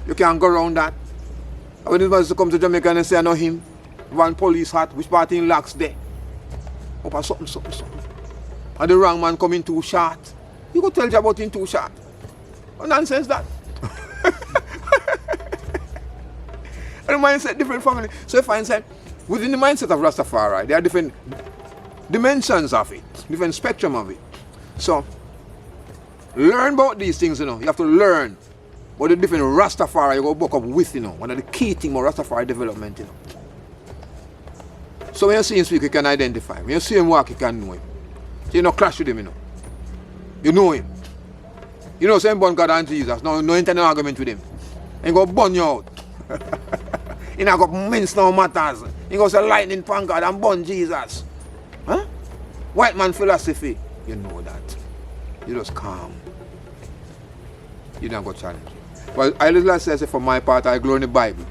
You can't go around that. And when His Majesty come to Jamaica and say, I know him, one police hat, which part in locks there? Up or something. And the wrong man come in too short. You go tell you about him too short. What nonsense that? And the mindset different family. So if I say, within the mindset of Rastafari, there are different dimensions of it, different spectrum of it. So learn about these things, you have to learn what the different Rastafari you go book up with, one of the key things about Rastafari development, So when you see him speak, you can identify him. When you see him walk, you can know him. So you don't clash with him, You know him. Same born God and Jesus. No internal argument with him. He go burn you out. He not go mince no matters. He go say lightning pan God and burn Jesus. Huh? White man philosophy. You know that. You just calm. You don't go challenge. Well, I literally say for my part, I glory in the Bible.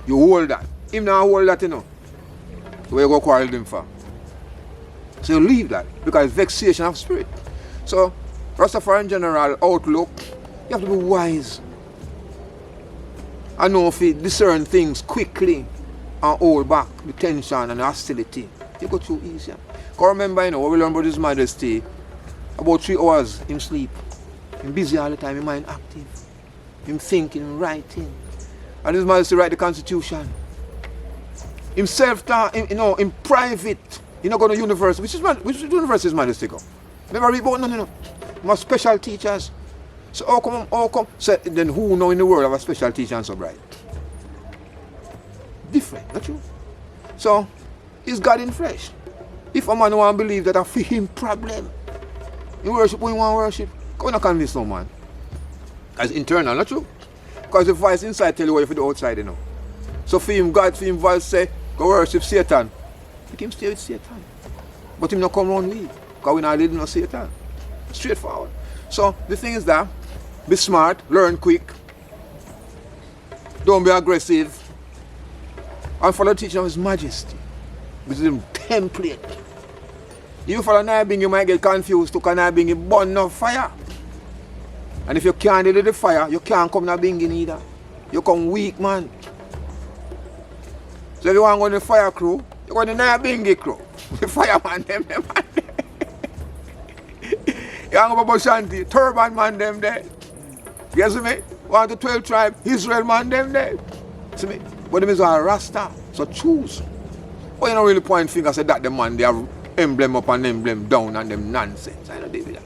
You hold that. Him not hold that, Where you go quarrel him for? So you leave that because it's vexation of spirit. So Rastafari in general outlook, you have to be wise. I know if you discern things quickly and hold back the tension and the hostility, you go too easy. Because remember, what we learn about His Majesty, about 3 hours him sleep. Him busy all the time, his mind active. Him thinking, him writing. And His Majesty write the Constitution. Himself, in private, go to university. Which university His Majesty go? Never read about none, More special teachers. So how come? So then who know in the world have a special teacher and so bright? Different, not true? So, it's God in flesh. If a man want to believe that a for him problem, in worship when you want to worship, go not convince no man. Because it's internal, not true? Because the voice inside tell you what you for the outside, So for him, God, for him voice say, go worship Satan. He can stay with Satan. But him not come around with. Because we not leading no Satan. Straightforward. So the thing is that be smart, learn quick, don't be aggressive, and follow the teaching of His Majesty, which is the template. If you follow Nyabinghi, you might get confused to Nyabinghi burn no fire. And if you can't deal with the fire, you can't come Nyabinghi neither. You come weak, man. So if you want to go to the fire crew, you go to the Nyabinghi crew. The fireman them. You want to go to Shanti, turban man them there. You see me? 1 to 12 tribe, Israel man them there. See me? But them is a Rasta. So choose. But you don't really point finger say that the man they have emblem up and emblem down and them nonsense. I don't do that.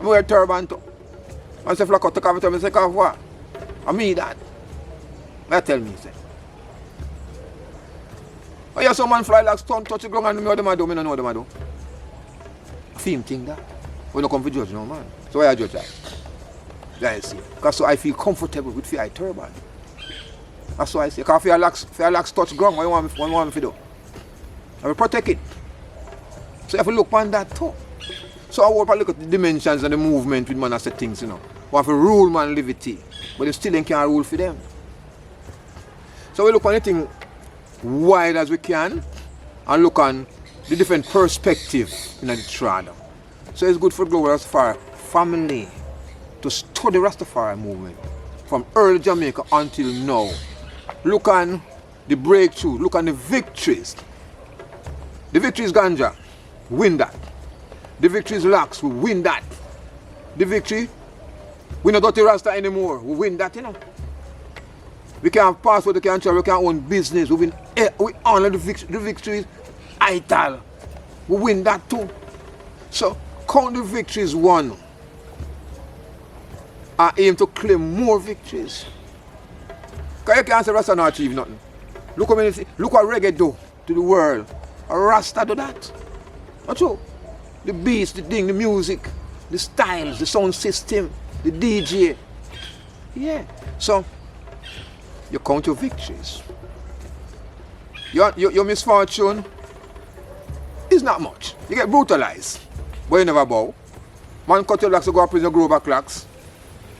I wear turban too. I say Flako take off and say off what? I mean that. That tell me say. Oh yeah, some man fly like stone touch the ground and me know them I do, me don't know them I do. Film thing that. We don't come for judge no man. So why I judge that? Yeah, you see. Because so I feel comfortable with the turban. That's why I say, because if I lax touch ground, what you want me to do? I will protect it. So you have to look on that too. So I want to look at the dimensions and the movement with man and say things, you know. We have to rule man liberty, but they still can't rule for them. So we look on anything wide as we can and look on the different perspectives in the trad. So it's good for Global Rastafari family to study Rastafari movement from early Jamaica until now. Look on the breakthrough, look on the victories. The victories ganja, win that. The victories lax, we win that. The victory, we not dirty Rasta anymore, we win that, you know. We can have passport, we can travel, we can own business, we honor the victories, ital. We win that too. So count the victories won. I aim to claim more victories. Because you can't say Rasta not achieve nothing. Look what Reggae do to the world. Rasta do that. Not true. The beats, the thing, the music, the styles, the sound system, the DJ. Yeah. So you count your victories. Your misfortune is not much. You get brutalized, but you never bow. Man cut your locks, you go up in your grow back locks.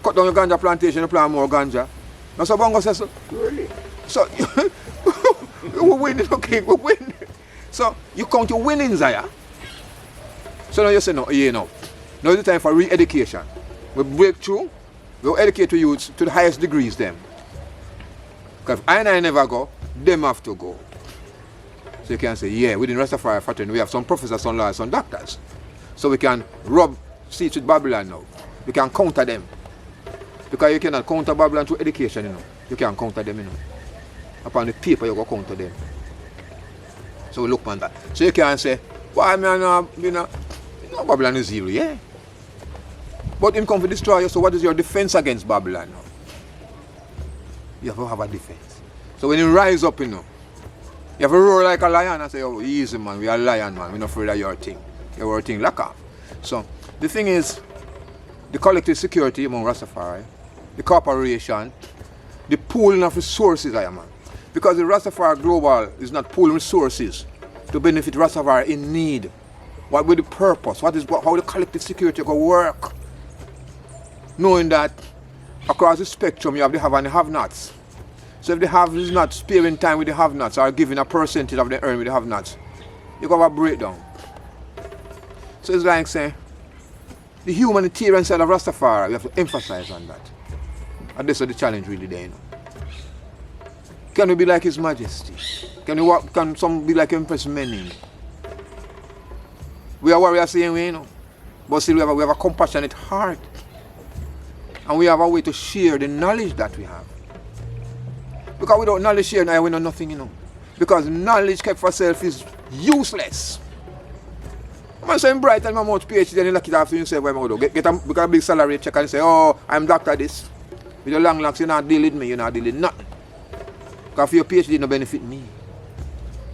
Cut down your ganja plantation, you plant more ganja. Now so Bongo Cecil, really? So we win, okay, we win. So you count your winnings, yeah? So now you say no, yeah, no. Now it's the time for re-education. We break through, we'll educate the youths to the highest degrees then. Because if I never go, them have to go. So you can say, yeah, within Rastafari fraternity we have some professors, some lawyers, some doctors. So we can rub seats with Babylon now. We can counter them. Because you cannot counter Babylon through education, you know. You can counter them, you know. Upon the paper you go counter them. So we look on that. So you can say, why man, you know, Babylon is evil, yeah. But him come to destroy you, so what is your defense against Babylon now? You have to have a defense. So when you rise up, you know, you have to roar like a lion and say, oh, easy man, we are a lion man, we're not afraid of your thing. Your thing lock off. So the thing is, the collective security among Rastafari, the corporation, the pooling of resources, I am. Because the Rastafari Global is not pooling resources to benefit Rastafari in need. What will the purpose? How the collective security will work? Knowing that across the spectrum you have the have and the have-nots. So if the have is not sparing time with the have-nots or giving a percentage of the earn with the have-nots, you have a breakdown. So it's like saying, the humanitarian side of Rastafari, we have to emphasize on that. And this is the challenge really there, you know. Can we be like His Majesty? Can some be like Empress Many? We are warriors same way, you know. But still we have a compassionate heart. And we have a way to share the knowledge that we have. Because without knowledge sharing, we know nothing, you know. Because knowledge kept for self is useless. I'm saying bright and I'm out PhD, then you look it after you say, where am I going to do? Get a big salary check and say, oh, I'm doctor this. With your long locks, you're not dealing with me, you're not dealing with nothing. Because for your PhD, no benefit me.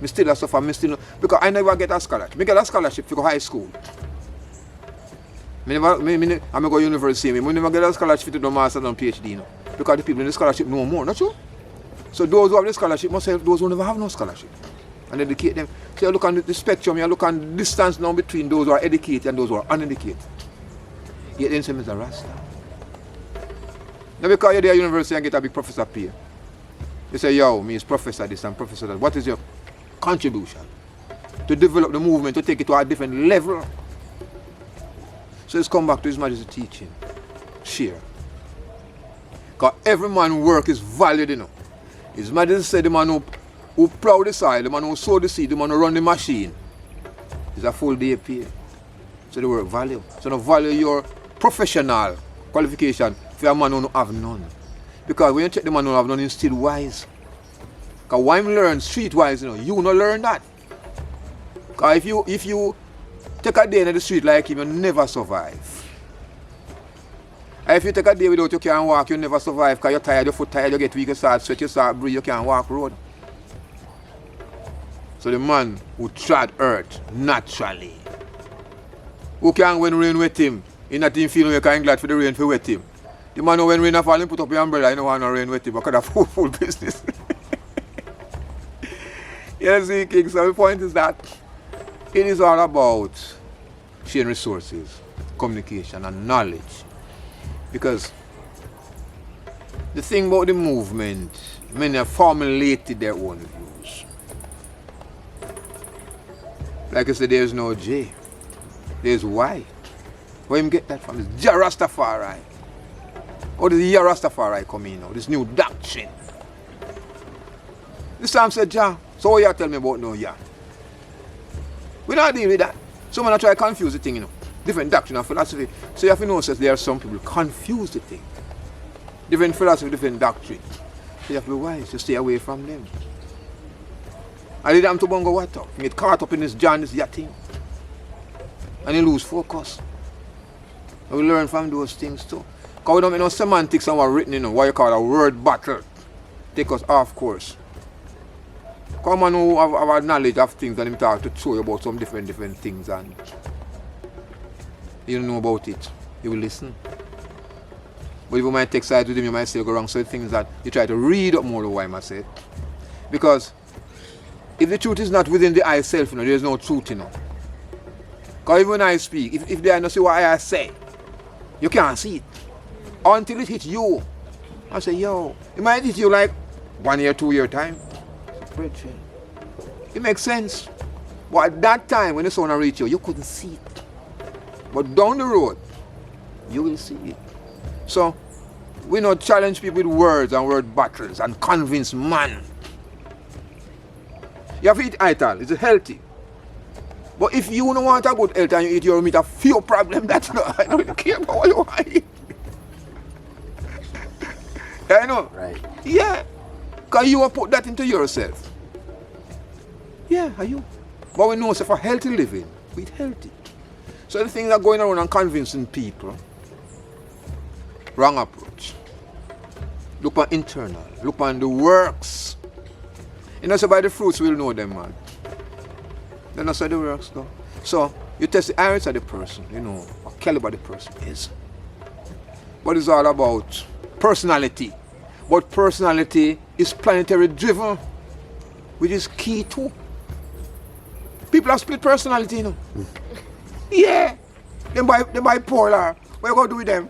I still a suffer, because I never get a scholarship. I get a scholarship to go high school. I'm going to university, I never get a scholarship to do master and PhD, you know. Because the people in the scholarship know more, not true? So those who have the scholarship must help those who never have no scholarship. And educate them. So you look on the spectrum, you look on the distance now between those who are educated and those who are uneducated. Yet then say, Mr. Rasta. Now because you're there at university and get a big professor pay. You say, yo, me is professor this and professor that. What is your contribution to develop the movement, to take it to a different level? So let's come back to His Majesty's teaching. Share. Because every man's work is valued, you know. His Majesty said the man who plow the soil, the man who sow the seed, the man who run the machine, is a full day pay. So the work value. So now value your professional qualification for a man who don't have none. Because when you check the man who have none, he's still wise. Because why him learn streetwise, you know, you don't learn that. Because if you take a day in the street like him, you never survive. And if you take a day without you can't walk, you never survive because you're tired, your foot tired, you get weak, you start sweat, you start breathe, you can't walk road. So the man who trod earth naturally, who can when rain with him He not even feeling like I'm glad for the rain to wet him. The man know when rain fall, he put up your umbrella, he don't want no rain wet him because of full business. You see, King, so the point is that it is all about sharing resources, communication and knowledge. Because the thing about the movement, many have formulated their own views. Like I said, there's no J, there's Y. Where you get that from? It's Rastafari. How does the Rastafari come in now? This new doctrine. This time said, Jah, so what you tell me about no Jah? We don't deal with that. Someone try to confuse the thing, you know. Different doctrine and philosophy. So you have to know that there are some people who confuse the thing. Different philosophy, different doctrine. So you have to be wise to stay away from them. I did them to Bongo Water. You get caught up in this John, this thing. And you lose focus. And we learn from those things too. Because we don't know semantics and what written, you know, what you call a word battle. Take us off course. Come on who have knowledge of things and him talk to show you about some different things and you don't know about it. You will listen. But if you might take sides with him, you might say you go wrong. So the thing is that you try to read up more of what I must say. Because if the truth is not within the I self, you know, there is no truth, you know. Because even when I speak, if they don't see what I say, you can't see it. Until it hits you. I say, yo, it might hit you like 1 year, 2 year time. It makes sense. But at that time, when the sun reach you, you couldn't see it. But down the road, you will see it. So, we not challenge people with words and word battles and convince man. You have to eat ital, it's healthy. But if you don't want a good health and you eat your meat, a few problems, that's not, I don't care about what you want to eat. I know. Right. Yeah. Because you will put that into yourself. Yeah, are you? But we know so for healthy living, we eat healthy. So the things are going around and convincing people. Wrong approach. Look on internal. Look on the works. You know, so by the fruits we'll know them, man. Then also the works though. So you test the iris of the person, you know, what caliber the person is. But it's all about personality. But personality is planetary driven, which is key too. People have split personality, you know. Yeah. They bipolar. What you going to do with them?